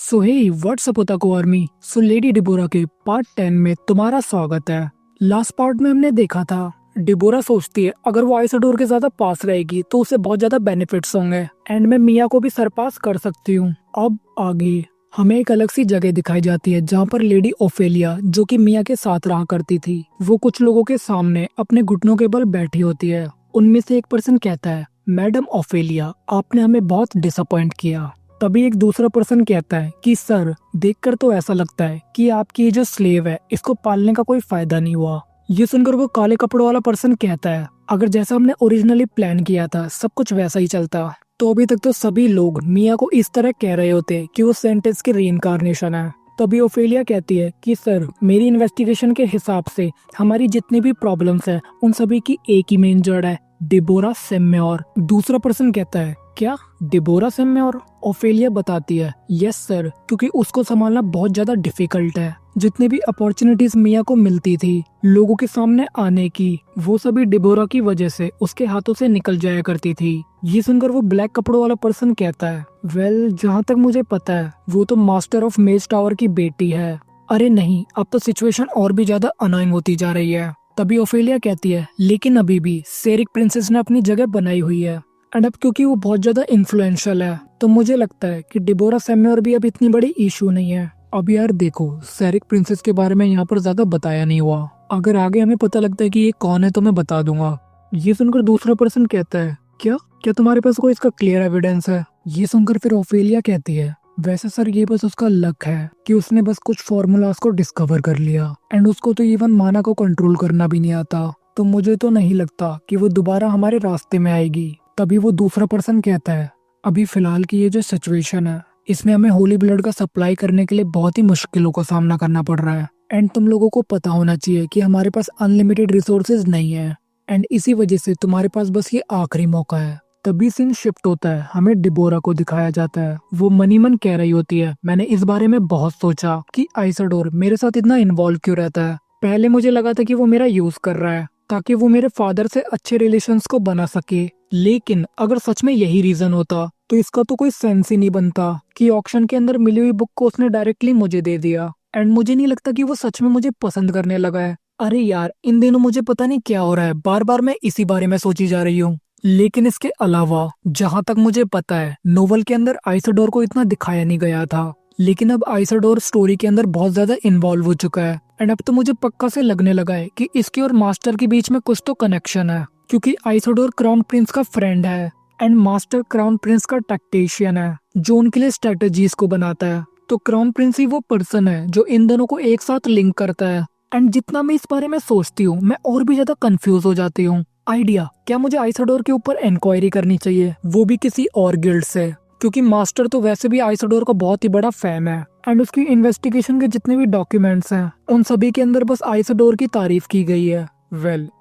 सो हे WhatsApp ओताको army. So lady डिबोरा के part 10 में तुम्हारा स्वागत है। लास्ट पार्ट में हमने देखा था डिबोरा सोचती है अगर वो आइसोडोर के ज्यादा पास रहेगी तो उसे बहुत ज्यादा बेनिफिट्स होंगे एंड मैं मिया को भी सरपास कर सकती हूँ। अब आगे हमें एक अलग सी जगह दिखाई जाती है जहाँ पर लेडी ओफेलिया जो कि मिया के साथ रहा करती थी वो कुछ लोगों के सामने अपने घुटनों के बल बैठी होती है। उनमें से एक पर्सन कहता है, मैडम ओफेलिया आपने हमें बहुत डिसअपॉइंट किया। तभी एक दूसरा पर्सन कहता है कि सर देखकर तो ऐसा लगता है कि आपकी ये जो स्लेव है इसको पालने का कोई फायदा नहीं हुआ। ये सुनकर वो काले कपड़ों वाला पर्सन कहता है, अगर जैसा हमने ओरिजिनली प्लान किया था सब कुछ वैसा ही चलता तो अभी तक तो सभी लोग मिया को इस तरह कह रहे होते कि वो सेंटेंस की रीइंकार्नेशन है। तभी ओफेलिया कहती है कि सर मेरी इन्वेस्टिगेशन के हिसाब से हमारी जितनी भी प्रॉब्लम्स है उन सभी की एक ही मेन जड़ है, डिबोरा सेम्योर। दूसरा पर्सन कहता है, क्या डिबोरा सेम्योर? ओफेलिया बताती है, यस सर, क्योंकि उसको संभालना बहुत ज्यादा डिफिकल्ट है। जितनी भी अपॉर्चुनिटीज मिया को मिलती थी लोगों के सामने आने की वो सभी डिबोरा की वजह से उसके हाथों से निकल जाया करती थी। ये सुनकर वो ब्लैक कपड़ों वाला पर्सन कहता है, वेल जहाँ तक मुझे पता है वो तो मास्टर ऑफ मेज टावर की बेटी है। अरे नहीं, अब तो सिचुएशन और भी ज्यादा अनोइंग होती जा रही है। तभी ओफेलिया कहती है, लेकिन अभी भी सेरिक प्रिंसेस ने अपनी जगह बनाई हुई है एंड अब क्योंकि वो बहुत ज्यादा इन्फ्लुएंशियल है तो मुझे लगता है कि डिबोरा सेम्योर भी अब इतनी बड़ी इशू नहीं है। अब यार देखो, सेरिक प्रिंसेस के बारे में यहाँ पर ज्यादा बताया नहीं हुआ, अगर आगे हमें पता लगता है कि ये कौन है तो मैं बता दूंगा। ये सुनकर दूसरा पर्सन कहता है, क्या क्या तुम्हारे पास कोई इसका क्लियर एविडेंस है? ये सुनकर फिर ओफेलिया कहती है, वैसे सर ये बस उसका लक है कि उसने बस कुछ फॉर्मूलाज को डिस्कवर कर लिया एंड उसको तो इवन माना को कंट्रोल करना भी नहीं आता, तो मुझे तो नहीं लगता कि वो दोबारा हमारे रास्ते में आएगी। तभी वो दूसरा पर्सन कहता है, अभी फिलहाल की ये जो सिचुएशन है इसमें हमें होली ब्लड का सप्लाई करने के लिए बहुत ही मुश्किलों का सामना करना पड़ रहा है एंड तुम लोगों को पता होना चाहिए कि हमारे पास अनलिमिटेड रिसोर्सेज नहीं है एंड इसी वजह से तुम्हारे पास बस ये आखिरी मौका है। तभी सीन शिफ्ट होता है, हमें डिबोरा को दिखाया जाता है। वो मनी मन कह रही होती है, मैंने इस बारे में बहुत सोचा कि आइसोडोर मेरे साथ इतना इन्वॉल्व क्यों रहता है। पहले मुझे लगा था कि वो मेरा यूज कर रहा है ताकि वो मेरे फादर से अच्छे रिलेशंस को बना सके, लेकिन अगर सच में यही रीजन होता तो इसका तो कोई सेंस ही नहीं बनता कि ऑक्शन के अंदर मिली हुई बुक को उसने डायरेक्टली मुझे दे दिया एंड मुझे नहीं लगता कि वो सच में मुझे पसंद करने लगा है। अरे यार इन दिनों मुझे पता नहीं क्या हो रहा है, बार बार मैं इसी बारे में सोची जा रही हूँ। लेकिन इसके अलावा जहाँ तक मुझे पता है नोवेल के अंदर आइसोडोर को इतना दिखाया नहीं गया था, लेकिन अब आइसोडोर स्टोरी के अंदर बहुत ज्यादा इन्वॉल्व हो चुका है एंड अब तो मुझे पक्का से लगने लगा है कि इसके और मास्टर के बीच में कुछ तो कनेक्शन है, क्योंकि आइसोडोर क्राउन प्रिंस का फ्रेंड है एंड मास्टर क्राउन प्रिंस का टैक्टिशियन है जो उनके लिए स्ट्रेटेजीज को बनाता है। तो क्राउन प्रिंस ही वो पर्सन है जो इन दोनों को एक साथ लिंक करता है एंड जितना मैं इस बारे में सोचती हूँ मैं और भी ज्यादा कंफ्यूज हो जाती हूँ। आइडिया, क्या मुझे आइसोडोर के ऊपर इंक्वायरी करनी चाहिए, वो भी किसी और गिल्ड से, क्योंकि मास्टर तो वैसे भी आइसोडोर का बहुत ही बड़ा फैन है एंड उसकी इन्वेस्टिगेशन के जितने भी डॉक्यूमेंट्स हैं उन सभी के अंदर बस आइसोडोर की तारीफ की गई है।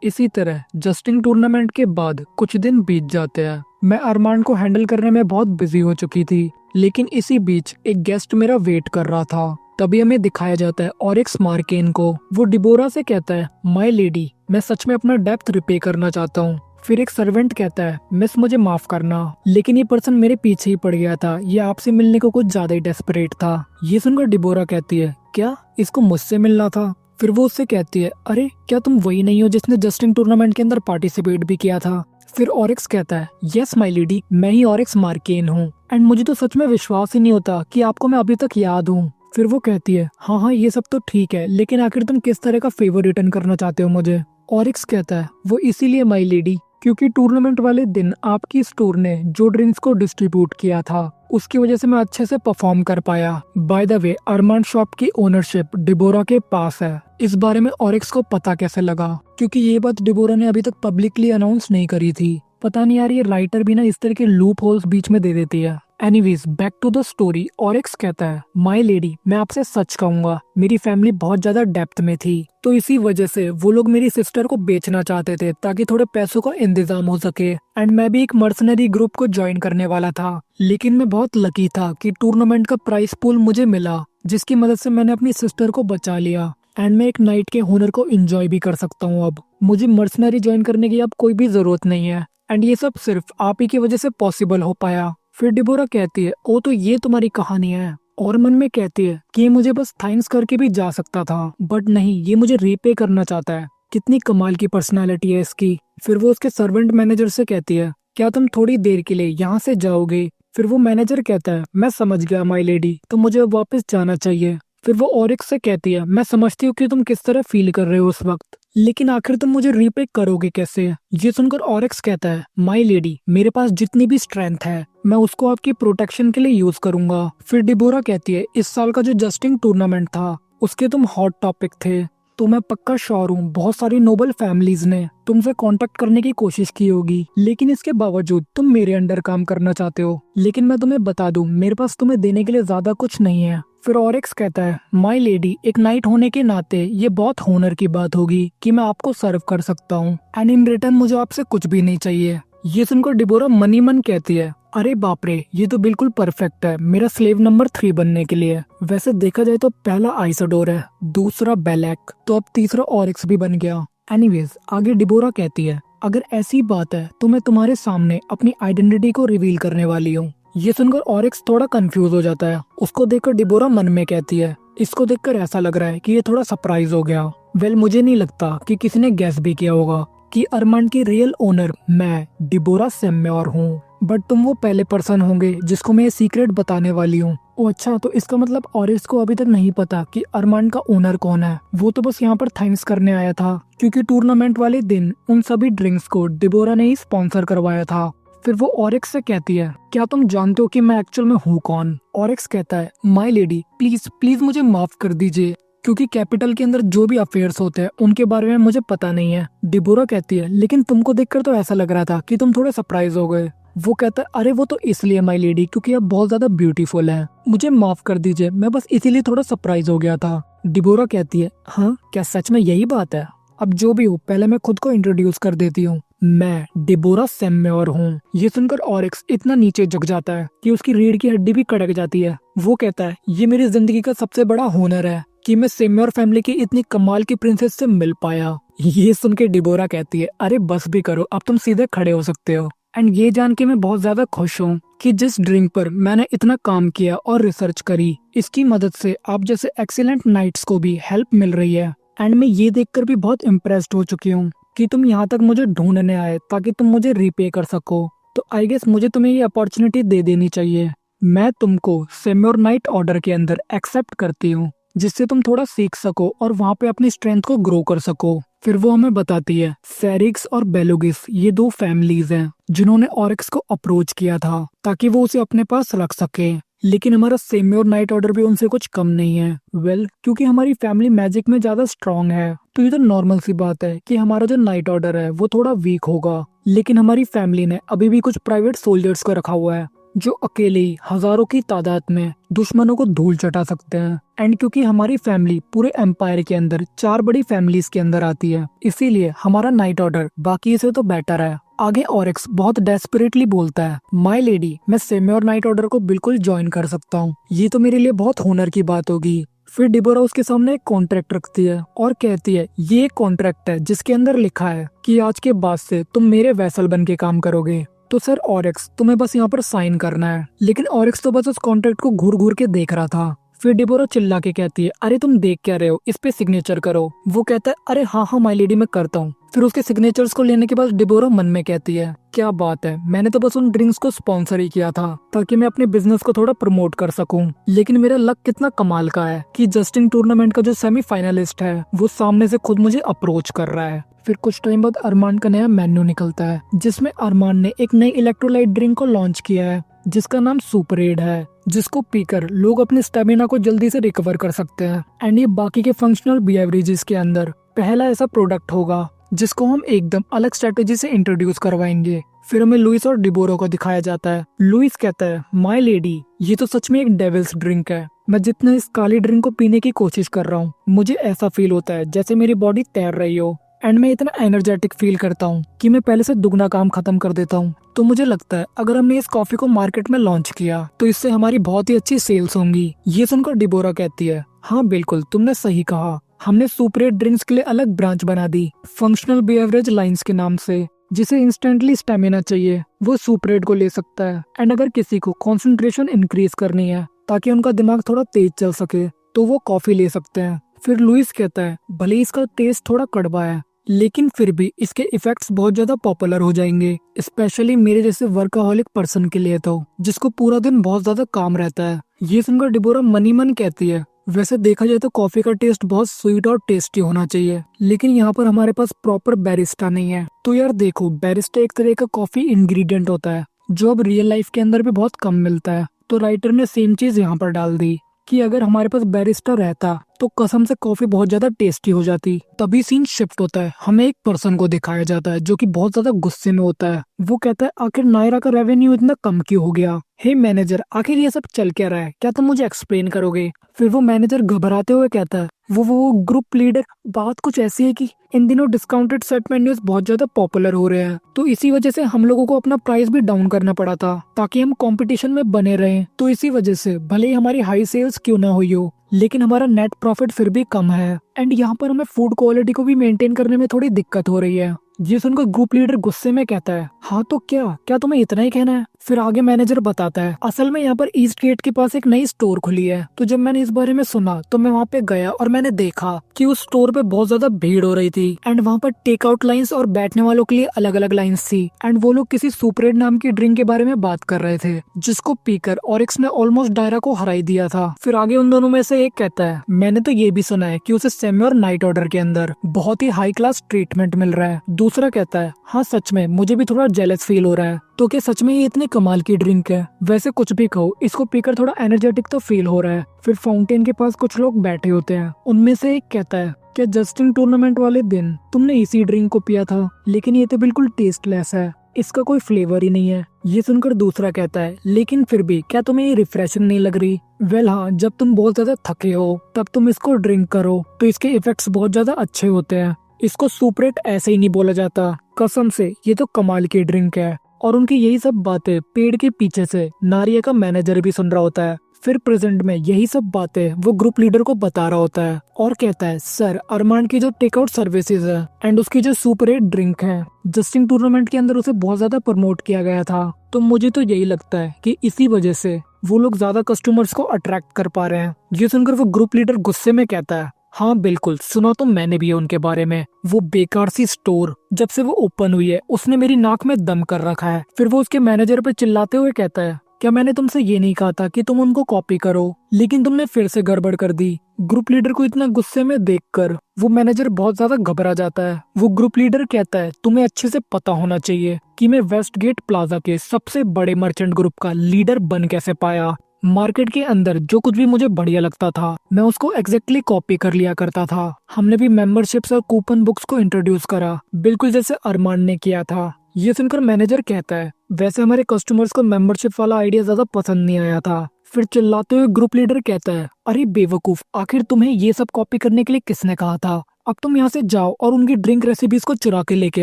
इसी तरह जस्टिंग टूर्नामेंट के बाद कुछ दिन बीत जाते हैं। मैं अरमान को हैंडल करने में बहुत बिजी हो चुकी थी, लेकिन इसी बीच एक गेस्ट मेरा वेट कर रहा था। तभी हमें दिखाया जाता है ऑरिक्स मार्केन को। वो डिबोरा से कहता है, माय लेडी मैं सच में अपना डेप्थ रिपे करना चाहता हूँ। फिर एक सर्वेंट कहता है, मिस मुझे माफ करना, लेकिन ये पर्सन मेरे पीछे ही पड़ गया था, ये आपसे मिलने को कुछ ज्यादा ही डेस्परेट था। ये सुनकर डिबोरा कहती है, क्या इसको मुझसे मिलना था? फिर वो उससे कहती है, अरे क्या तुम वही नहीं हो जिसने जस्टिंग टूर्नामेंट के अंदर पार्टिसिपेट भी किया था? फिर ऑरिक्स कहता है, यस माय लेडी मैं ही ऑरिक्स मार्केन हूँ एंड मुझे तो सच में विश्वास ही नहीं होता कि आपको मैं अभी तक याद हूँ। फिर वो कहती है, हाँ हाँ ये सब तो ठीक है, लेकिन आखिर तुम किस तरह का फेवर रिटर्न करना चाहते हो मुझे? ऑरिक्स कहता है, वो इसीलिए माय लेडी क्योंकि टूर्नामेंट वाले दिन आपकी स्टोर ने जो ड्रिंक्स को डिस्ट्रीब्यूट किया था उसकी वजह से मैं अच्छे से परफॉर्म कर पाया। By the way Armaan shop की ओनरशिप डिबोरा के पास है। इस बारे में ऑरिक्स को पता कैसे लगा? क्योंकि ये बात डिबोरा ने अभी तक पब्लिकली अनाउंस नहीं करी थी। पता नहीं यार, ये राइटर भी ना इस तरह के लूप होल्स बीच में दे देती है। Anyways back to the story. Orix कहता है, माय लेडी मैं आपसे सच कहूंगा, मेरी फैमिली बहुत ज्यादा डेप्थ में थी, तो इसी वजह से वो लोग मेरी सिस्टर को बेचना चाहते थे ताकि थोड़े पैसों का इंतजाम हो सके एंड मैं भी एक मर्सनरी ग्रुप को ज्वाइन करने वाला था। लेकिन मैं बहुत लकी था कि टूर्नामेंट का प्राइस पूल मुझे मिला जिसकी मदद से मैंने अपनी सिस्टर को बचा लिया एंड मैं एक नाइट के हुनर को एंजॉय भी कर सकता हूँ। अब मुझे मर्सनरी ज्वाइन करने की अब कोई भी जरूरत नहीं है एंड ये सब सिर्फ आप ही की वजह से पॉसिबल हो पाया। फिर डिबोरा कहती है, ओ तो ये तुम्हारी कहानी है। और मन में कहती है कि ये मुझे बस थैंक्स करके भी जा सकता था, बट नहीं, ये मुझे रीपे करना चाहता है। कितनी कमाल की पर्सनालिटी है इसकी। फिर वो उसके सर्वेंट मैनेजर से कहती है, क्या तुम थोड़ी देर के लिए यहाँ से जाओगे? फिर वो मैनेजर कहता है, मैं समझ गया माय लेडी, तो मुझे वापस जाना चाहिए। फिर वो ऑरिक्स से कहती है, मैं समझती हूँ कि तुम किस तरह फील कर रहे हो उस वक्त, लेकिन आखिर तुम मुझे रीपे करोगे कैसे? ये सुनकर ऑरिक्स कहता है, माय लेडी, मेरे पास जितनी भी स्ट्रेंथ है मैं उसको आपकी प्रोटेक्शन के लिए यूज करूंगा। फिर डिबोरा कहती है, इस साल का जो जस्टिंग टूर्नामेंट था उसके तुम हॉट टॉपिक थे, तो मैं पक्का श्योर हूँ बहुत सारी नोबल फैमिलीज ने तुमसे कांटेक्ट करने की कोशिश की होगी, लेकिन इसके बावजूद तुम मेरे अंडर काम करना चाहते हो। लेकिन मैं तुम्हें बता दूं, मेरे पास तुम्हें देने के लिए ज्यादा कुछ नहीं है। फिर ऑरिक्स कहता है, माय लेडी, एक नाइट होने के नाते ये बहुत होनर की बात होगी कि मैं आपको सर्व कर सकता हूँ, एंड इन रिटर्न मुझे आपसे कुछ भी नहीं चाहिए। ये सुनकर डिबोरा मनी मन कहती है, अरे बाप रे, ये तो बिल्कुल परफेक्ट है मेरा स्लेव नंबर 3 बनने के लिए। वैसे देखा जाए तो पहला आइसोडोर है, दूसरा बेलैक, तो अब तीसरा ऑरिक्स भी बन गया। एनीवेज, आगे डिबोरा कहती है, अगर ऐसी बात है तो मैं तुम्हारे सामने अपनी आइडेंटिटी को रिवील करने वाली हूँ। ये सुनकर ऑरिक्स थोड़ा कंफ्यूज हो जाता है। उसको देखकर डिबोरा मन में कहती है, इसको देखकर ऐसा लग रहा है कि ये थोड़ा सरप्राइज हो गया। वेल, मुझे नहीं लगता कि किसी ने गैस भी किया होगा कि अरमांड की रियल ओनर मैं डिबोरा सेम्योर हूँ, बट तुम वो पहले पर्सन होंगे जिसको मैं ये सीक्रेट बताने वाली हूँ। ओ अच्छा, तो इसका मतलब ऑरिक्स को अभी तक नहीं पता कि अरमांड का ओनर कौन है। वो तो बस यहाँ पर थैंक्स करने आया था, क्योंकि टूर्नामेंट वाले दिन उन सभी ड्रिंक्स को डिबोरा ने ही स्पॉन्सर करवाया था। फिर वो ऑरिक्स से कहती है, क्या तुम जानते हो कि मैं एक्चुअल में हूँ कौन? ऑरिक्स कहता है, माय लेडी, प्लीज प्लीज मुझे माफ कर दीजिए, क्योंकि कैपिटल के अंदर जो भी अफेयर्स होते हैं उनके बारे में मुझे पता नहीं है। डिबोरा कहती है, लेकिन तुमको देखकर तो ऐसा लग रहा था कि तुम थोड़े सरप्राइज हो गए। वो कहता है, अरे वो तो इसलिए माय लेडी क्योंकि आप बहुत ज्यादा ब्यूटीफुल हैं, मुझे माफ कर दीजिए, मैं बस इसीलिए थोड़ा सरप्राइज हो गया था। डिबोरा कहती है, हाँ क्या सच में यही बात है? अब जो भी हो, पहले मैं खुद को इंट्रोड्यूस कर देती हूँ, मैं डिबोरा सेम्योर हूँ। ये सुनकर ऑरिक्स इतना नीचे झुक जाता है कि उसकी रीढ़ की हड्डी भी कड़क जाती है। वो कहता है, ये मेरी जिंदगी का सबसे बड़ा होनर है कि मैं सेम्योर फैमिली की इतनी कमाल की प्रिंसेस से मिल पाया। ये सुन के डिबोरा कहती है, अरे बस भी करो, अब तुम सीधे खड़े हो सकते हो। एंड ये जान के मैं बहुत ज्यादा खुश हूँ कि जिस ड्रिंक पर मैंने इतना काम किया और रिसर्च करी, इसकी मदद से आप जैसे एक्सीलेंट नाइट्स को भी हेल्प मिल रही है। एंड मैं ये देखकर भी बहुत इम्प्रेस्ड हो चुकी हूँ कि तुम यहाँ तक मुझे ढूंढने आए ताकि तुम मुझे रिपे कर सको, तो आई गेस मुझे तुम्हें ये अपॉर्चुनिटी दे देनी चाहिए। मैं तुमको सेम्योर नाइट ऑर्डर के अंदर एक्सेप्ट करती हूँ, जिससे तुम थोड़ा सीख सको और वहाँ पे अपनी स्ट्रेंथ को ग्रो कर सको। फिर वो हमें बताती है, सेरिक्स और बेलोगिस ये 2 फैमिलीज हैं जिन्होंने ऑरिक्स को अप्रोच किया था ताकि वो उसे अपने पास रख सके, लेकिन हमारा सेम्योर नाइट ऑर्डर भी उनसे कुछ कम नहीं है। वेल, क्योंकि हमारी फैमिली मैजिक में ज्यादा स्ट्रांग है, तो ये तो नॉर्मल सी बात है कि हमारा जो नाइट ऑर्डर है वो थोड़ा वीक होगा। लेकिन हमारी फैमिली ने अभी भी कुछ प्राइवेट सोल्जर्स को रखा हुआ है जो अकेले ही हजारों की तादाद में दुश्मनों को धूल चटा सकते हैं। एंड क्योंकि हमारी फैमिली पूरे एम्पायर के अंदर 4 बड़ी फैमिलीज के अंदर आती है, इसीलिए हमारा नाइट ऑर्डर बाकी से तो बेटर है। आगे ऑरिक्स बहुत डेस्परेटली बोलता है, माय लेडी, मैं सेम्योर नाइट ऑर्डर को बिल्कुल ज्वाइन कर सकता हूँ, ये तो मेरे लिए बहुत होनर की बात होगी। फिर डिबोरा उसके सामने एक कॉन्ट्रैक्ट रखती है और कहती है, ये एक कॉन्ट्रैक्ट है जिसके अंदर लिखा है कि आज के बाद से तुम मेरे वैसल बन के काम करोगे। तो सर ऑरिक्स, तुम्हें बस यहाँ पर साइन करना है। लेकिन ऑरिक्स तो बस उस कॉन्ट्रैक्ट को घूर घूर के देख रहा था। फिर डिबोरा चिल्ला के कहती है, अरे तुम देख क्या रहे हो, इस पे सिग्नेचर करो। वो कहता है, अरे हाँ हाँ माय लेडी, मैं करता हूँ। फिर उसके सिग्नेचर्स को लेने के बाद डिबोरा मन में कहती है, क्या बात है, मैंने तो बस उन ड्रिंक्स को स्पॉन्सर ही किया था ताकि मैं अपने बिजनेस को थोड़ा प्रमोट कर सकूं। लेकिन मेरा लक कितना कमाल का है कि जस्टिंग टूर्नामेंट का जो सेमीफाइनलिस्ट है वो सामने से खुद मुझे अप्रोच कर रहा है। फिर कुछ टाइम बाद अरमांड का नया मेन्यू निकलता है, जिसमें अरमांड ने एक नई इलेक्ट्रोलाइट ड्रिंक को लॉन्च किया है जिसका नाम सुपरेड है, जिसको पीकर लोग अपने स्टेमिना को जल्दी से रिकवर कर सकते हैं। एंड ये बाकी के फंक्शनल बेवरेजेस के अंदर पहला ऐसा प्रोडक्ट होगा जिसको हम एकदम अलग स्ट्रेटेजी से इंट्रोड्यूस करवाएंगे। फिर हमें लुइस और डिबोरा को दिखाया जाता है। लुइस कहता है, माय लेडी, ये तो सच में एक डेविल्स ड्रिंक है। मैं जितना इस काली ड्रिंक को पीने की कोशिश कर रहा हूँ, मुझे ऐसा फील होता है जैसे मेरी बॉडी तैर रही हो। एंड मैं इतना एनर्जेटिक फील करता हूँ कि मैं पहले से दुगना काम खत्म कर देता हूँ। तो मुझे लगता है अगर हमने इस कॉफी को मार्केट में लॉन्च किया तो इससे हमारी बहुत ही अच्छी सेल्स होंगी। ये सुनकर डिबोरा कहती है, हाँ बिल्कुल, तुमने सही कहा, हमने सुपरेड ड्रिंक्स के लिए अलग ब्रांच बना दी फंक्शनल बेवरेज लाइंस के नाम से। जिसे इंस्टेंटली स्टेमिना चाहिए वो सुपरेड को ले सकता है, एंड अगर किसी को कंसंट्रेशन इंक्रीज करनी है ताकि उनका दिमाग थोड़ा तेज चल सके, तो वो कॉफी ले सकते हैं। फिर लुइस कहता है भले ही इसका टेस्ट थोड़ा कड़वा है, लेकिन फिर भी इसके इफेक्ट्स बहुत ज्यादा पॉपुलर हो जाएंगे, स्पेशली मेरे जैसे वर्कaholic पर्सन के लिए, तो जिसको पूरा दिन बहुत ज्यादा काम रहता है। ये सुनकर डिबोरा मनी मन कहती है वैसे देखा जाए तो कॉफी का टेस्ट बहुत स्वीट और टेस्टी होना चाहिए, लेकिन यहाँ पर हमारे पास प्रॉपर बैरिस्टा नहीं है। तो यार देखो, बैरिस्टा एक तरह का कॉफी इंग्रेडिएंट होता है जो अब रियल लाइफ के अंदर भी बहुत कम मिलता है। तो राइटर ने सेम चीज यहाँ पर डाल दी कि अगर हमारे पास बैरिस्टा रहता तो कसम से कॉफी बहुत ज्यादा टेस्टी हो जाती। तभी सीन शिफ्ट होता है, हमें एक पर्सन को दिखाया जाता है जो कि बहुत ज्यादा गुस्से में होता है। वो कहता है आखिर नायरा का रेवेन्यू इतना कम क्यों हो गया? हे मैनेजर, आखिर ये सब चल क्या रहा है, क्या तुम मुझे एक्सप्लेन करोगे? फिर वो मैनेजर घबराते हुए कहता है वो ग्रुप लीडर, बात कुछ ऐसी है कि इन दिनों डिस्काउंटेड सेट मेन्यूज बहुत ज्यादा पॉपुलर हो रहे हैं, तो इसी वजह से हम लोगों को अपना प्राइस भी डाउन करना पड़ा था ताकि हम कंपटीशन में बने रहें। तो इसी वजह से भले ही हमारी हाई सेल्स क्यों ना हुई हो, लेकिन हमारा नेट प्रॉफिट फिर भी कम है, एंड यहाँ पर हमें फूड क्वालिटी को भी मेंटेन करने में थोड़ी दिक्कत हो रही है। ये सुनकर ग्रुप लीडर गुस्से में कहता है हाँ तो क्या तुम्हें इतना ही कहना है? फिर आगे मैनेजर बताता है असल में यहाँ पर ईस्ट गेट के पास एक नई स्टोर खुली है, तो जब मैंने इस बारे में सुना तो मैं वहाँ पे गया और मैंने देखा कि उस स्टोर पे बहुत ज्यादा भीड़ हो रही थी, एंड वहाँ पर टेक आउट लाइन्स और बैठने वालों के लिए अलग अलग लाइन्स थी, एंड वो लोग किसी सुपरेड नाम की ड्रिंक के बारे में बात कर रहे थे जिसको पीकर ऑरिक्स ने ऑलमोस्ट डायरा को हरा ही दिया था। फिर आगे उन दोनों में से एक कहता है मैंने तो ये भी सुना है कि उसे सेमी और नाइट ऑर्डर के अंदर बहुत ही हाई क्लास ट्रीटमेंट मिल रहा है। दूसरा कहता है हाँ सच में मुझे भी थोड़ा जेलस फील हो रहा है। तो क्या सच में ये इतनी कमाल की ड्रिंक है? वैसे कुछ भी कहो, इसको पीकर थोड़ा एनर्जेटिक तो फील हो रहा है। फिर फाउंटेन के पास कुछ लोग बैठे होते हैं, उनमें से एक कहता है क्या जस्टिन टूर्नामेंट वाले दिन तुमने इसी ड्रिंक को पिया था? लेकिन ये तो बिल्कुल टेस्टलेस है, इसका कोई फ्लेवर ही नहीं है। ये सुनकर दूसरा कहता है लेकिन फिर भी क्या तुम्हें ये रिफ्रेशिंग नहीं लग रही? वेल हाँ, जब तुम बहुत ज्यादा थके हो तब तुम इसको ड्रिंक करो तो इसके इफेक्ट्स बहुत ज्यादा अच्छे होते हैं। इसको सुपरेट ऐसे ही नहीं बोला जाता, कसम से ये तो कमाल की ड्रिंक है। और उनकी यही सब बातें पेड़ के पीछे से नारिया का मैनेजर भी सुन रहा होता है। फिर प्रेजेंट में यही सब बातें वो ग्रुप लीडर को बता रहा होता है और कहता है सर, अरमान की जो टेक आउट सर्विसेज है एंड उसकी जो सुपर एट ड्रिंक है, जस्टिन टूर्नामेंट के अंदर उसे बहुत ज्यादा प्रमोट किया गया था, तो मुझे तो यही लगता है कि इसी वजह से वो लोग ज्यादा कस्टमर्स को अट्रैक्ट कर पा रहे हैं। ये सुनकर वो ग्रुप लीडर गुस्से में कहता है हाँ बिल्कुल, सुना तो मैंने भी है उनके बारे में। वो बेकार सी स्टोर जब से वो ओपन हुई है उसने मेरी नाक में दम कर रखा है। फिर वो उसके मैनेजर पे चिल्लाते हुए कहता है क्या मैंने तुमसे ये नहीं कहा था कि तुम उनको कॉपी करो, लेकिन तुमने फिर से गड़बड़ कर दी। ग्रुप लीडर को इतना गुस्से में देखकर वो मैनेजर बहुत ज्यादा घबरा जाता है। वो ग्रुप लीडर कहता है तुम्हें अच्छे से पता होना चाहिए कि मैं वेस्ट गेट प्लाजा के सबसे बड़े मर्चेंट ग्रुप का लीडर बन कैसे पाया। मार्केट के अंदर जो कुछ भी मुझे बढ़िया लगता था मैं उसको एग्जैक्टली कॉपी कर लिया करता था। हमने भी मेंबरशिप्स और कूपन बुक्स को इंट्रोड्यूस करा, बिल्कुल जैसे अरमान ने किया था। ये सुनकर मैनेजर कहता है वैसे हमारे कस्टमर्स को मेंबरशिप वाला आइडिया ज्यादा पसंद नहीं आया था। फिर चिल्लाते हुए ग्रुप लीडर कहता है अरे बेवकूफ, आखिर तुम्हें ये सब कॉपी करने के लिए किसने कहा था? अब तुम यहाँ से जाओ और उनकी ड्रिंक रेसिपीज को चुरा के लेके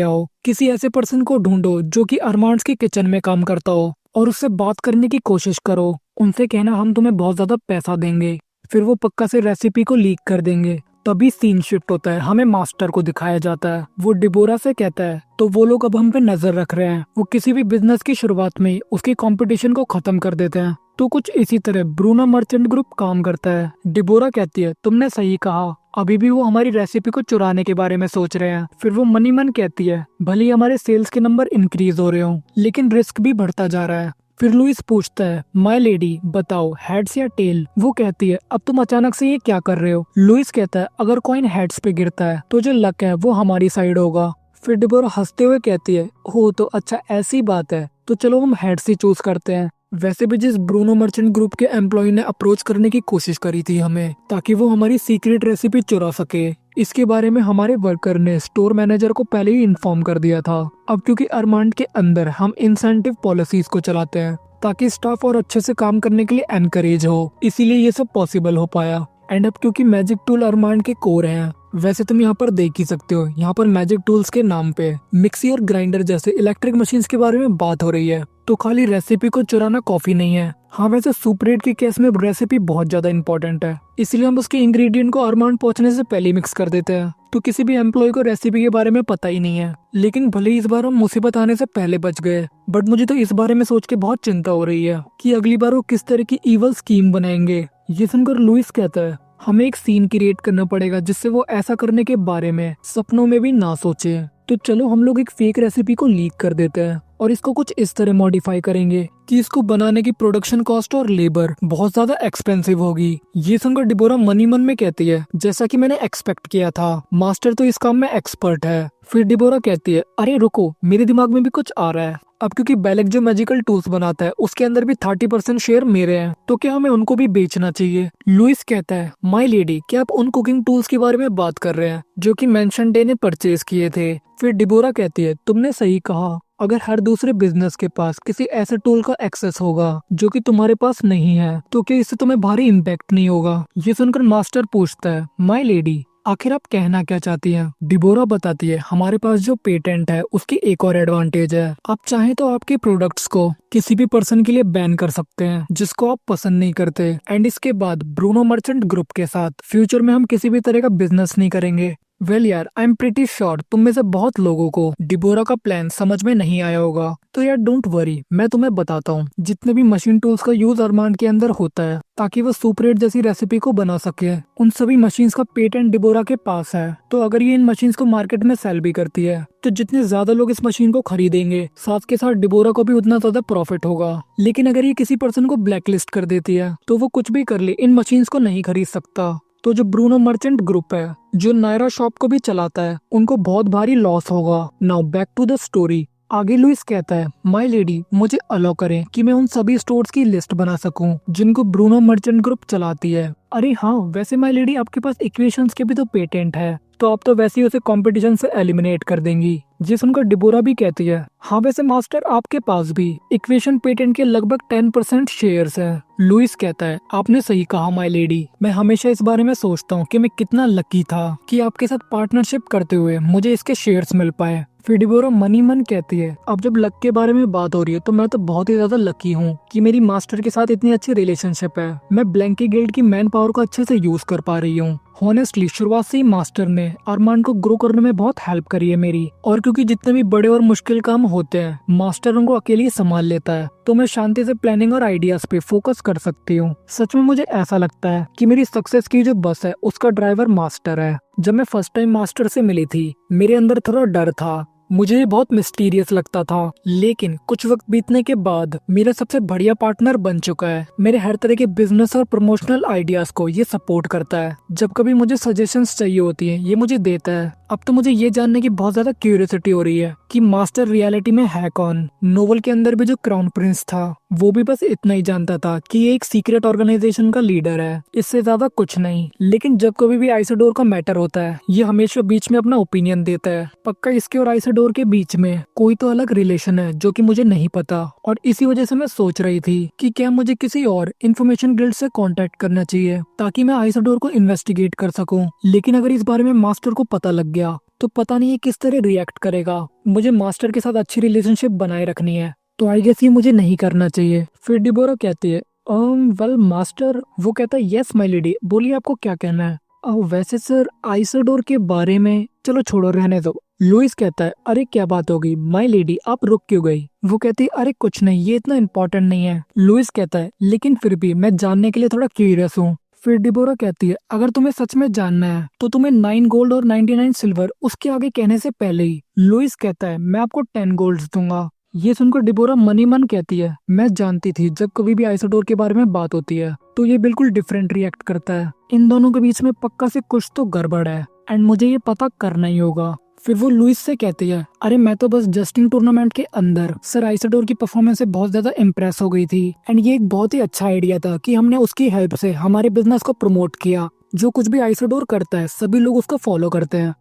आओ। किसी ऐसे पर्सन को ढूंढो जो कि अरमान्स की किचन में काम करता हो और उससे बात करने की कोशिश करो। उनसे कहना हम तुम्हें बहुत ज्यादा पैसा देंगे, फिर वो पक्का से रेसिपी को लीक कर देंगे। तभी सीन शिफ्ट होता है, हमें मास्टर को दिखाया जाता है। वो डिबोरा से कहता है तो वो लोग अब हम पे नजर रख रहे हैं। वो किसी भी बिजनेस की शुरुआत में उसकी कंपटीशन को खत्म कर देते हैं। तो कुछ इसी तरह ब्रूनो मर्चेंट ग्रुप काम करता है। डिबोरा कहती है तुमने सही कहा, अभी भी वो हमारी रेसिपी को चुराने के बारे में सोच रहे हैं। फिर वो मनी मन कहती है भले ही हमारे सेल्स के नंबर इंक्रीज हो रहे हो लेकिन रिस्क भी बढ़ता जा रहा है। फिर लुइस पूछता है माय लेडी बताओ हेड्स या टेल? वो कहती है अब तुम अचानक से ये क्या कर रहे हो? लुइस कहता है अगर कॉइन हेड्स पे गिरता है तो जो लक है वो हमारी साइड होगा। फिर डिबोरा हंसते हुए कहती है हो तो अच्छा ऐसी बात है, तो चलो हम हेड्स ही चूज करते हैं। वैसे भी जिस ब्रूनो मर्चेंट ग्रुप के एम्प्लॉय ने अप्रोच करने की कोशिश करी थी हमें ताकि वो हमारी सीक्रेट रेसिपी चुरा सके, इसके बारे में हमारे वर्कर ने स्टोर मैनेजर को पहले ही इन्फॉर्म कर दिया था। अब क्योंकि अरमांड के अंदर हम इंसेंटिव पॉलिसीज को चलाते हैं ताकि स्टाफ और अच्छे से काम करने के लिए एनकरेज हो, इसीलिए ये सब पॉसिबल हो पाया। एंड अब क्योंकि मैजिक टूल अरमांड के कोर हैं, वैसे तुम यहाँ पर देख ही सकते हो यहाँ पर मैजिक टूल्स के नाम पे मिक्सी और ग्राइंडर जैसे इलेक्ट्रिक मशीन्स के बारे में बात हो रही है। तो खाली रेसिपी को चुराना कॉफी नहीं है, हाँ वैसे सुपर 8 के केस में रेसिपी बहुत ज्यादा इंपॉर्टेंट है, इसलिए हम उसके इंग्रेडिएंट को अरमान पहुंचने से पहले मिक्स कर देते हैं। तो किसी भी एम्प्लॉय को रेसिपी के बारे में पता ही नहीं है। लेकिन भले इस बार हम मुसीबत आने से पहले बच गए, बट मुझे तो इस बारे में सोच के बहुत चिंता हो रही है कि अगली बार वो किस तरह की इवल स्कीम बनाएंगे। ये सुनकर लुइस कहता है हमें एक सीन क्रिएट करना पड़ेगा जिससे वो ऐसा करने के बारे में सपनों में भी ना सोचे। तो चलो हम लोग एक फेक रेसिपी को लीक कर देते हैं और इसको कुछ इस तरह मॉडिफाई करेंगे कि इसको बनाने की प्रोडक्शन कॉस्ट और लेबर बहुत ज्यादा एक्सपेंसिव होगी। ये सुनकर डिबोरा मनी मन में कहती है जैसा कि मैंने एक्सपेक्ट किया था, मास्टर तो इस काम में एक्सपर्ट है। फिर डिबोरा कहती है अरे रुको, मेरे दिमाग में भी कुछ आ रहा है। अब क्योंकि बेलेक जो मैजिकल टूल्स बनाता है उसके अंदर भी 30% शेयर मेरे हैं, तो क्या हमें उनको भी बेचना चाहिए। लुइस कहता है माय लेडी, क्या आप उन कुकिंग टूल्स के बारे में बात कर रहे हैं जो कि मेंशन डे ने परचेज किए थे। फिर डिबोरा कहती है तुमने सही कहा, अगर हर दूसरे बिजनेस के पास किसी ऐसे टूल का एक्सेस होगा जो कि तुम्हारे पास नहीं है, तो क्या इससे तुम्हें भारी इम्पैक्ट नहीं होगा। ये सुनकर मास्टर पूछता है माय लेडी, आखिर आप कहना क्या चाहती हैं। डिबोरा बताती है हमारे पास जो पेटेंट है उसकी एक और एडवांटेज है, आप चाहें तो आपके प्रोडक्ट्स को किसी भी पर्सन के लिए बैन कर सकते हैं जिसको आप पसंद नहीं करते। एंड इसके बाद ब्रूनो मर्चेंट ग्रुप के साथ फ्यूचर में हम किसी भी तरह का बिजनेस नहीं करेंगे। वेल यार, आई एम प्रिटी श्योर तुम में से बहुत लोगों को डिबोरा का प्लान समझ में नहीं आया होगा, तो यार डोंट वरी, मैं तुम्हें बताता हूँ जितने भी मशीन टूल्स का यूज अरमान के अंदर होता है ताकि वो सुपर 8 जैसी रेसिपी को बना सके, उन सभी मशीन्स का पेटेंट डिबोरा के पास है। तो अगर ये इन मशीन्स को मार्केट में सेल भी करती है तो जितने ज्यादा लोग इस मशीन को खरीदेंगे साथ के साथ डिबोरा को भी उतना ज्यादा प्रॉफिट होगा। लेकिन अगर ये किसी पर्सन को ब्लैकलिस्ट कर देती है तो वो कुछ भी कर ले इन मशीन्स को नहीं खरीद सकता। तो जो ब्रूनो मर्चेंट ग्रुप है जो नायरा शॉप को भी चलाता है उनको बहुत भारी लॉस होगा। Now back to the story. आगे लुइस कहता है माय लेडी, मुझे अलाउ करें कि मैं उन सभी स्टोर्स की लिस्ट बना सकूं जिनको ब्रूनो मर्चेंट ग्रुप चलाती है। अरे हाँ, वैसे माय लेडी आपके पास इक्वेशंस के भी तो पेटेंट है, तो आप तो वैसे ही उसे कंपटीशन से एलिमिनेट कर देंगी। जिस उनका डिबोरा भी कहती है हाँ वैसे मास्टर आपके पास भी इक्वेशन पेटेंट के लगभग 10% शेयर्स है। लुइस कहता है आपने सही कहा माय लेडी, मैं हमेशा इस बारे में सोचता हूँ कि मैं कितना लकी था कि आपके साथ पार्टनरशिप करते हुए मुझे इसके शेयर्स मिल पाए। फिर डिबोरा मनी मन कहती है अब जब लक के बारे में बात हो रही है तो मैं तो बहुत ही ज्यादा लकी हूँ कि मेरी मास्टर के साथ इतनी अच्छी रिलेशनशिप है। मैं ब्लैंकी गिल्ड की मैन पावर को अच्छे से यूज कर पा रही हूँ। हॉनेस्टली शुरुआत से ही मास्टर ने अरमान को ग्रो करने में बहुत हेल्प करी है मेरी, और क्योंकि जितने भी बड़े और मुश्किल काम होते हैं मास्टर उनको अकेले ही संभाल लेता है, तो मैं शांति से प्लानिंग और आइडियाज पे फोकस कर सकती हूँ। सच में मुझे ऐसा लगता है कि मेरी सक्सेस की जो बस है उसका ड्राइवर मास्टर है। जब मैं फर्स्ट टाइम मास्टर से मिली थी मेरे अंदर थोड़ा डर था, मुझे ये बहुत मिस्टीरियस लगता था, लेकिन कुछ वक्त बीतने के बाद मेरा सबसे बढ़िया पार्टनर बन चुका है। मेरे हर तरह के बिजनेस और प्रमोशनल आइडियाज को ये सपोर्ट करता है। जब कभी मुझे सजेशंस चाहिए होती हैं ये मुझे देता है। अब तो मुझे ये जानने की बहुत ज्यादा क्यूरियोसिटी हो रही है कि मास्टर रियलिटी में है कौन। नोवेल के अंदर भी जो क्राउन प्रिंस था वो भी बस इतना ही जानता था कि ये एक सीक्रेट ऑर्गेनाइजेशन का लीडर है, इससे ज्यादा कुछ नहीं। लेकिन जब कभी भी आइसोडोर का मैटर होता है ये हमेशा बीच में अपना ओपिनियन देता है। पक्का इसके और आइसोडोर के बीच में कोई तो अलग रिलेशन है जो कि मुझे नहीं पता, और इसी वजह से मैं सोच रही थी कि क्या मुझे किसी और इन्फॉर्मेशन गिल्ड से कांटेक्ट करना चाहिए ताकि मैं आइसोडोर को इन्वेस्टिगेट कर सकूं। लेकिन अगर इस बारे में मास्टर को पता लग गया तो पता नहीं ये किस तरह रिएक्ट करेगा। मुझे मास्टर के साथ अच्छी रिलेशनशिप बनाए रखनी है, तो आई गेस ये मुझे नहीं करना चाहिए। फिर डिबोरा कहती है वेल मास्टर। वो कहता है यस माय लेडी, बोलिए आपको क्या कहना है। वैसे सर आइसोडोर के बारे में चलो छोड़ो, रहने दो। लुइस कहता है अरे क्या बात हो गई माय लेडी, आप रुक क्यों गई। वो कहती है अरे कुछ नहीं, ये इतना इम्पोर्टेंट नहीं है। लुइस कहता है लेकिन फिर भी मैं जानने के लिए थोड़ा क्यूरियस हूँ। फिर डिबोरा कहती है अगर तुम्हें सच में जानना है तो तुम्हें 9 गोल्ड और 99 सिल्वर उसके आगे कहने से पहले ही। लुइस कहता है मैं आपको 10 गोल्ड दूंगा। ये सुनकर डिबोरा मनी मन कहती है मैं जानती थी जब कभी भी आइसोडोर के बारे में बात होती है तो ये बिल्कुल डिफरेंट रिएक्ट करता है। इन दोनों के बीच में पक्का से कुछ तो गड़बड़ है एंड मुझे ये पता करना ही होगा। फिर वो लुइस से कहती है अरे मैं तो बस जस्टिंग टूर्नामेंट के अंदर सर आइसोडोर की परफॉर्मेंस से बहुत ज्यादा इम्प्रेस हो गई थी, एंड ये एक बहुत ही अच्छा आइडिया था कि हमने उसकी हेल्प से हमारे बिजनेस को प्रमोट किया। जो कुछ भी आइसोडोर करता है सभी लोग उसको फॉलो करते हैं।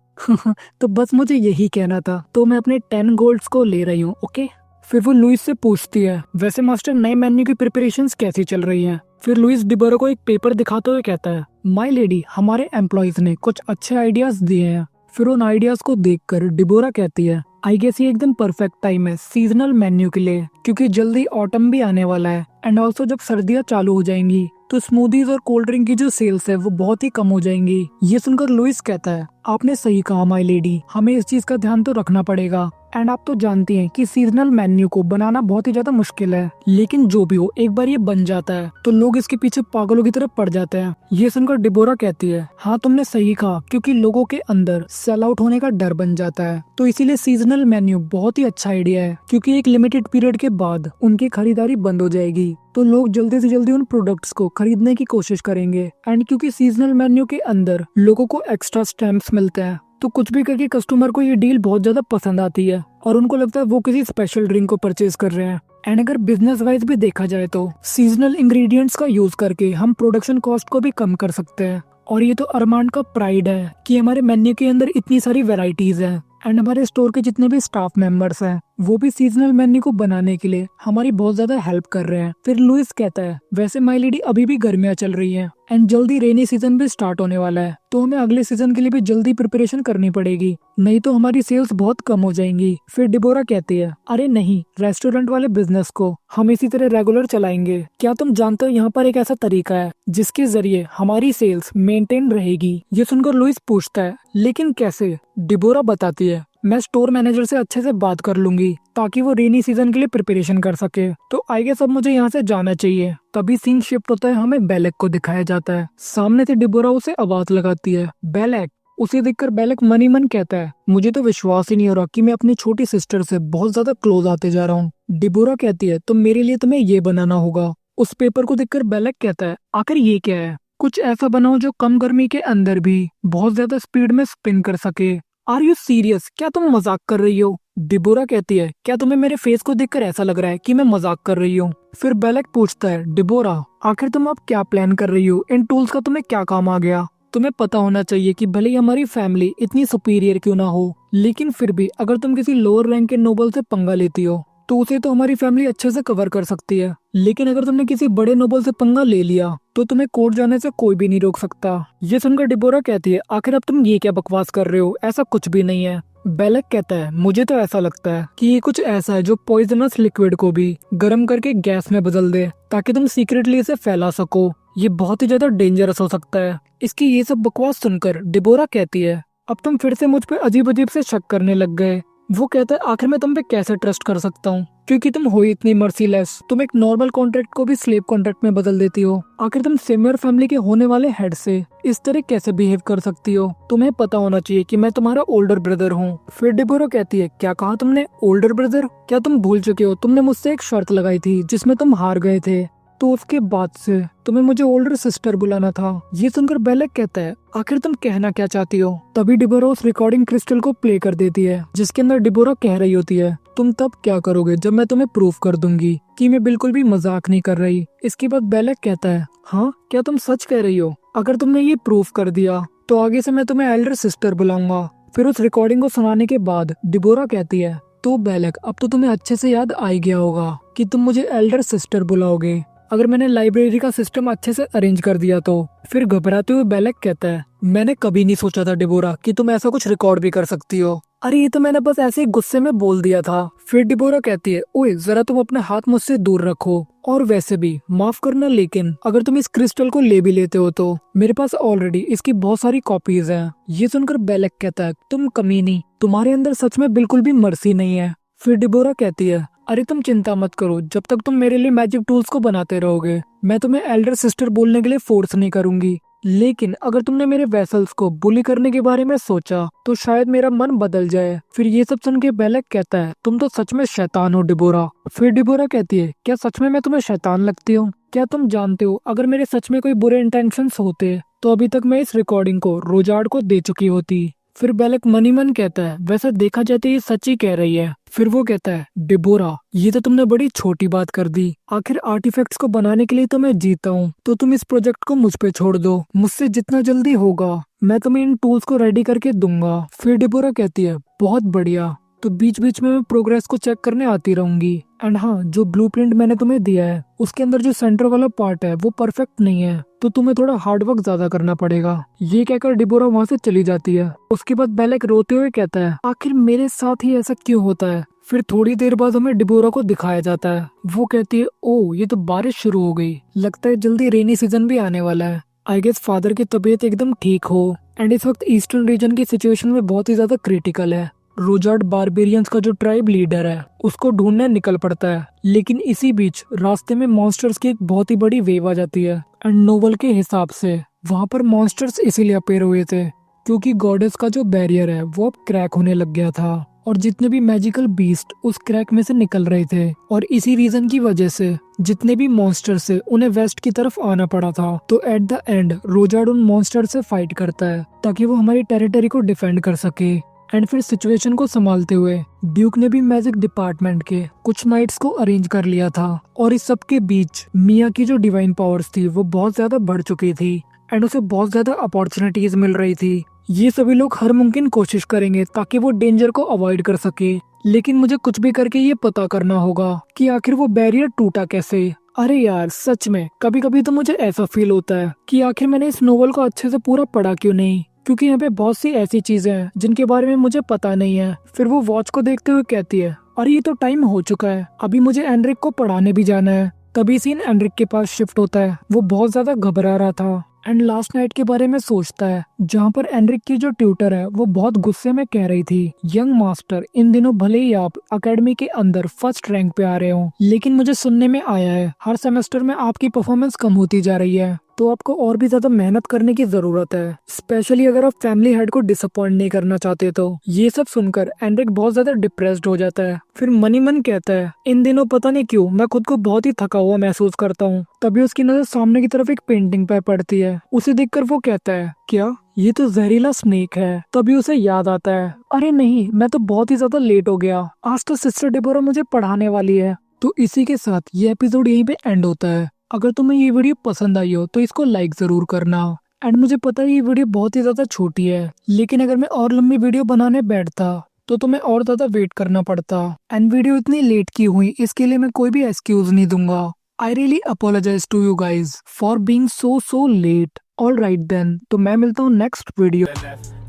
तो बस मुझे यही कहना था, तो मैं अपने 10 गोल्ड्स को ले रही हूँ। ओके। फिर वो लुइस से पूछती है वैसे मास्टर नए मेन्यू की प्रिपरेशंस कैसी चल रही हैं। फिर लुइस डिबोरा को एक पेपर दिखाते हुए कहता है माय लेडी, हमारे एम्प्लॉयज ने कुछ अच्छे आइडियाज दिए हैं। फिर उन आइडियाज को देखकर डिबोरा कहती है आई गेस ये एकदम परफेक्ट टाइम है सीजनल मेन्यू के लिए, क्योंकि जल्दी ऑटम भी आने वाला है। एंड ऑल्सो जब सर्दियाँ चालू हो जाएंगी तो स्मूदीज और कोल्ड ड्रिंक की जो सेल्स है वो बहुत ही कम हो जाएंगी। ये सुनकर लुइस कहता है, आपने सही कहा माय लेडी, हमें इस चीज का ध्यान तो रखना पड़ेगा। एंड आप तो जानती हैं कि सीजनल मेन्यू को बनाना बहुत ही ज्यादा मुश्किल है, लेकिन जो भी हो एक बार ये बन जाता है तो लोग इसके पीछे पागलों की तरफ पड़ जाते हैं। ये सुनकर डिबोरा कहती है, हाँ तुमने सही कहा, क्योंकि लोगों के अंदर सेल आउट होने का डर बन जाता है। तो इसीलिए सीजनल मेन्यू बहुत ही अच्छा आइडिया है, क्योंकि एक लिमिटेड पीरियड के बाद उनकी खरीदारी बंद हो जाएगी तो लोग जल्दी से जल्दी उन प्रोडक्ट्स को खरीदने की कोशिश करेंगे। एंड क्योंकि सीजनल मेन्यू के अंदर लोगों को एक्स्ट्रा स्टैम्प्स मिलते हैं तो कुछ भी करके कस्टमर को ये डील बहुत ज्यादा पसंद आती है और उनको लगता है वो किसी स्पेशल ड्रिंक को परचेज कर रहे हैं। एंड अगर बिजनेस वाइज भी देखा जाए तो सीजनल इंग्रेडिएंट्स का यूज करके हम प्रोडक्शन कॉस्ट को भी कम कर सकते हैं। और ये तो अरमान का प्राइड है कि हमारे मेन्यू के अंदर इतनी सारी वेराइटीज हैं। एंड हमारे स्टोर के जितने भी स्टाफ मेंबर्स हैं वो भी सीजनल मेन्यू को बनाने के लिए हमारी बहुत ज्यादा हेल्प कर रहे हैं। फिर लुइस कहता है, वैसे माय लेडी अभी भी गर्मियाँ चल रही हैं एंड जल्दी रेनी सीजन भी स्टार्ट होने वाला है, तो हमें अगले सीजन के लिए भी जल्दी प्रिपरेशन करनी पड़ेगी, नहीं तो हमारी सेल्स बहुत कम हो जाएंगी। फिर डिबोरा कहती है, अरे नहीं, रेस्टोरेंट वाले बिजनेस को हम इसी तरह रेगुलर चलाएंगे। क्या तुम जानते हो यहाँ पर एक ऐसा तरीका है जिसके जरिए हमारी सेल्स मेंटेन रहेगी। ये सुनकर लुइस पूछता है, लेकिन कैसे? डिबोरा बताती है, मैं स्टोर मैनेजर से अच्छे से बात कर लूंगी ताकि वो रेनी सीजन के लिए प्रिपरेशन कर सके। तो आई गेस अब मुझे यहाँ से जाना चाहिए। तभी सीन शिफ्ट होता है, हमें बेलेक को दिखाया जाता है। सामने से डिबोरा उसे आवाज लगाती है, बेलेक। उसे देखकर बेलेक मन ही मन कहता है, मुझे तो विश्वास ही नहीं हो रहा कि मैं अपनी छोटी सिस्टर से बहुत ज्यादा क्लोज आते जा रहा हूँ। डिबोरा कहती है, तो मेरे लिए तुम्हें ये बनाना होगा। उस पेपर को देखकर बेलेक कहता है, आखिर ये क्या है? कुछ ऐसा बनाओ जो कम गर्मी के अंदर भी बहुत ज्यादा स्पीड में स्पिन कर सके। Are you serious? क्या तुम मजाक कर रही हो? डिबोरा कहती है, क्या तुम्हें मेरे फेस को देखकर ऐसा लग रहा है कि मैं मजाक कर रही हूँ? फिर बेलेक पूछता है, डिबोरा आखिर तुम अब क्या प्लान कर रही हो? इन टूल्स का तुम्हें क्या काम आ गया? तुम्हें पता होना चाहिए कि भले ही हमारी फैमिली इतनी सुपीरियर क्यों ना हो, लेकिन फिर भी अगर तुम किसी लोअर रैंक के नोबल से पंगा लेती हो तो उसे तो हमारी फैमिली अच्छे से कवर कर सकती है, लेकिन अगर तुमने किसी बड़े नोबल से पंगा ले लिया तो तुम्हें कोर्ट जाने से कोई भी नहीं रोक सकता। ये सुनकर डिबोरा कहती है, आखिर अब तुम ये क्या बकवास कर रहे हो? ऐसा कुछ भी नहीं है। बेलेक कहता है, मुझे तो ऐसा लगता है कि ये कुछ ऐसा है जो पॉइजनस लिक्विड को भी गर्म करके गैस में बदल दे ताकि तुम सीक्रेटली इसे फैला सको। ये बहुत ही ज्यादा डेंजरस हो सकता है। इसकी ये सब बकवास सुनकर डिबोरा कहती है, अब तुम फिर से मुझ पे अजीब अजीब से शक करने लग गए। वो कहता है, आखिर मैं तुम पे कैसे ट्रस्ट कर सकता हूँ, क्योंकि तुम हो इतनी मर्सीलेस। तुम एक नॉर्मल कॉन्ट्रैक्ट को भी स्लेव कॉन्ट्रैक्ट में बदल देती हो। आखिर तुम सिमिलर फैमिली के होने वाले हेड से इस तरह कैसे बिहेव कर सकती हो? तुम्हें पता होना चाहिए कि मैं तुम्हारा ओल्डर ब्रदर हूँ। फिर डिबोरा कहती है, क्या कहा तुमने? Older brother? क्या तुम भूल चुके हो? तुमने मुझसे एक शर्त लगाई थी जिसमें तुम हार गए थे, तो उसके बाद से तुम्हें मुझे ओल्डर सिस्टर बुलाना था। ये सुनकर बेलेक कहता है, आखिर तुम कहना क्या चाहती हो? तभी डिबोरा उस रिकॉर्डिंग क्रिस्टल को प्ले कर देती है जिसके अंदर डिबोरा कह रही होती है, तुम तब क्या करोगे जब मैं तुम्हें प्रूफ कर दूंगी कि मैं बिल्कुल भी मजाक नहीं कर रही। इसके बाद बेलेक कहता है, हाँ क्या तुम सच कह रही हो? अगर तुमने ये प्रूफ कर दिया तो आगे से मैं तुम्हें एल्डर सिस्टर बुलाऊंगा। फिर उस रिकॉर्डिंग को सुनाने के बाद डिबोरा कहती है, तो बेलेक अब तो तुम्हें अच्छे से याद आ गया होगा कि तुम मुझे एल्डर सिस्टर बुलाओगे अगर मैंने लाइब्रेरी का सिस्टम अच्छे से अरेंज कर दिया तो। फिर घबराते हुए बेलेक कहता है, मैंने कभी नहीं सोचा था डिबोरा कि तुम ऐसा कुछ रिकॉर्ड भी कर सकती हो। अरे ये तो मैंने बस ऐसे ही गुस्से में बोल दिया था। फिर डिबोरा कहती है, ओए जरा तुम अपने हाथ मुझसे दूर रखो, और वैसे भी माफ करना, लेकिन अगर तुम इस क्रिस्टल को ले भी लेते हो तो मेरे पास ऑलरेडी इसकी बहुत सारी कॉपीज हैं। ये सुनकर बेलेक कहता है, तुम कमीनी, तुम्हारे अंदर सच में बिल्कुल भी मर्सी नहीं है। फिर डिबोरा कहती है, अरे तुम चिंता मत करो, जब तक तुम मेरे लिए मैजिक टूल्स को बनाते रहोगे मैं तुम्हें एल्डर सिस्टर बोलने के लिए फोर्स नहीं करूंगी, लेकिन अगर तुमने मेरे वेसल्स को बुली करने के बारे में सोचा तो शायद मेरा मन बदल जाए। फिर ये सब सुन के बेलेक कहता है, तुम तो सच में शैतान हो डिबोरा। फिर डिबोरा कहती है, क्या सच में मैं तुम्हें शैतान लगती हूँ? क्या तुम जानते हो अगर मेरे सच में कोई बुरे इंटेंशंस होते तो अभी तक मैं इस रिकॉर्डिंग को रोजार्ड को दे चुकी होती। फिर बेलेक मनी मन कहता है, वैसे देखा जाए तो ये सच ही कह रही है। फिर वो कहता है, डिबोरा ये तो तुमने बड़ी छोटी बात कर दी, आखिर आर्टिफैक्ट्स को बनाने के लिए तो मैं जीता हूँ, तो तुम इस प्रोजेक्ट को मुझ पे छोड़ दो, मुझसे जितना जल्दी होगा मैं तुम्हें इन टूल्स को रेडी करके दूंगा। फिर डिबोरा कहती है, बहुत बढ़िया, तो बीच बीच में मैं प्रोग्रेस को चेक करने आती रहूंगी। एंड हाँ, जो ब्लूप्रिंट मैंने तुम्हें दिया है उसके अंदर जो सेंटर वाला पार्ट है वो परफेक्ट नहीं है, तो तुम्हें थोड़ा हार्ड वर्क ज्यादा करना पड़ेगा। ये कहकर डिबोरा वहाँ से चली जाती है। उसके बाद बेलेक रोते हुए कहता है, आखिर मेरे साथ ही ऐसा क्यों होता है। फिर थोड़ी देर बाद हमें डिबोरा को दिखाया जाता है। वो कहती है, ओ ये तो बारिश शुरू हो गई, लगता है जल्दी रेनी सीजन भी आने वाला है। आई गेस फादर की तबीयत एकदम ठीक हो। एंड इस वक्त ईस्टर्न रीजन की सिचुएशन में बहुत ही ज्यादा क्रिटिकल है। रोजार्ड बारबेरियंस का जो ट्राइब लीडर है उसको ढूंढने निकल पड़ता है, लेकिन इसी बीच रास्ते में मॉन्स्टर्स की एक बहुत ही बड़ी वेव आ जाती है। एंड नोवेल के हिसाब से वहाँ पर मॉन्स्टर्स इसीलिए अपेयर हुए थे क्योंकि गॉडेस का जो बैरियर है वो अब क्रैक होने लग गया था और जितने भी मैजिकल बीस्ट उस क्रैक में से निकल रहे थे, और इसी रीजन की वजह से जितने भी मॉन्स्टर्स है उन्हें वेस्ट की तरफ आना पड़ा था। तो एट द एंड रोजार्ड उन मॉन्स्टर से फाइट करता है ताकि वो हमारी टेरिटरी को डिफेंड कर सके। एंड फिर सिचुएशन को संभालते हुए ड्यूक ने भी मैजिक डिपार्टमेंट के कुछ नाइट्स को अरेंज कर लिया था, और इस सब के बीच मिया की जो डिवाइन पावर्स थी वो बहुत ज्यादा बढ़ चुकी थी एंड उसे बहुत ज्यादा अपॉर्चुनिटीज मिल रही थी। ये सभी लोग हर मुमकिन कोशिश करेंगे ताकि वो डेंजर को अवॉइड कर सके, लेकिन मुझे कुछ भी करके ये पता करना होगा कि आखिर वो बैरियर टूटा कैसे। अरे यार सच में कभी कभी तो मुझे ऐसा फील होता है कि आखिर मैंने इस नोवेल को अच्छे से पूरा पढ़ा क्यों नहीं, क्योंकि यहाँ पे बहुत सी ऐसी चीजें हैं जिनके बारे में मुझे पता नहीं है। फिर वो वॉच को देखते हुए कहती है, अरे ये तो टाइम हो चुका है, अभी मुझे एंड्रिक को पढ़ाने भी जाना है। तभी सीन एंड्रिक के पास शिफ्ट होता है। वो बहुत ज्यादा घबरा रहा था एंड लास्ट नाइट के बारे में सोचता है, जहाँ पर एंड्रिक की जो ट्यूटर है वो बहुत गुस्से में कह रही थी, यंग मास्टर इन दिनों भले ही आप अकेडमी के अंदर फर्स्ट रैंक पे आ रहे हो, लेकिन मुझे सुनने में आया है हर सेमेस्टर में आपकी परफॉर्मेंस कम होती जा रही है, तो आपको और भी ज्यादा मेहनत करने की जरूरत है, स्पेशली अगर आप फैमिली हेड को डिसअपॉइंट नहीं करना चाहते। तो ये सब सुनकर एंड्रिक बहुत ज्यादा डिप्रेस्ड हो जाता है। फिर मनी मन कहता है, इन दिनों पता नहीं क्यों मैं खुद को बहुत ही थका हुआ महसूस करता हूँ। तभी उसकी नजर सामने की तरफ एक पेंटिंग पर पड़ती है। उसे देखकर वो कहता है, क्या ये तो जहरीला स्नेक है। तभी उसे याद आता है, अरे नहीं मैं तो बहुत ही ज्यादा लेट हो गया, आज तो सिस्टर डिबोरा मुझे पढ़ाने वाली है। तो इसी के साथ ये एपिसोड यहीं पे एंड होता है। अगर तुम्हें ये वीडियो पसंद आई हो तो इसको लाइक जरूर करना। एंड मुझे पता है ये वीडियो बहुत ही ज्यादा छोटी है, लेकिन अगर मैं और लंबी वीडियो बनाने बैठता तो तुम्हें और ज्यादा वेट करना पड़ता। एंड वीडियो इतनी लेट की हुई इसके लिए मैं कोई भी एक्सक्यूज नहीं दूंगा। I really apologize to you guys for being so late. All right then, तो मैं मिलता हूँ next video.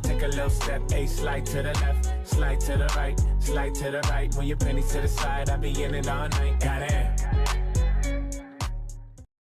Take a little step, a slide to the left, slide to the right, slide to the right. When your pennies to the side, I be in it all night. Got it.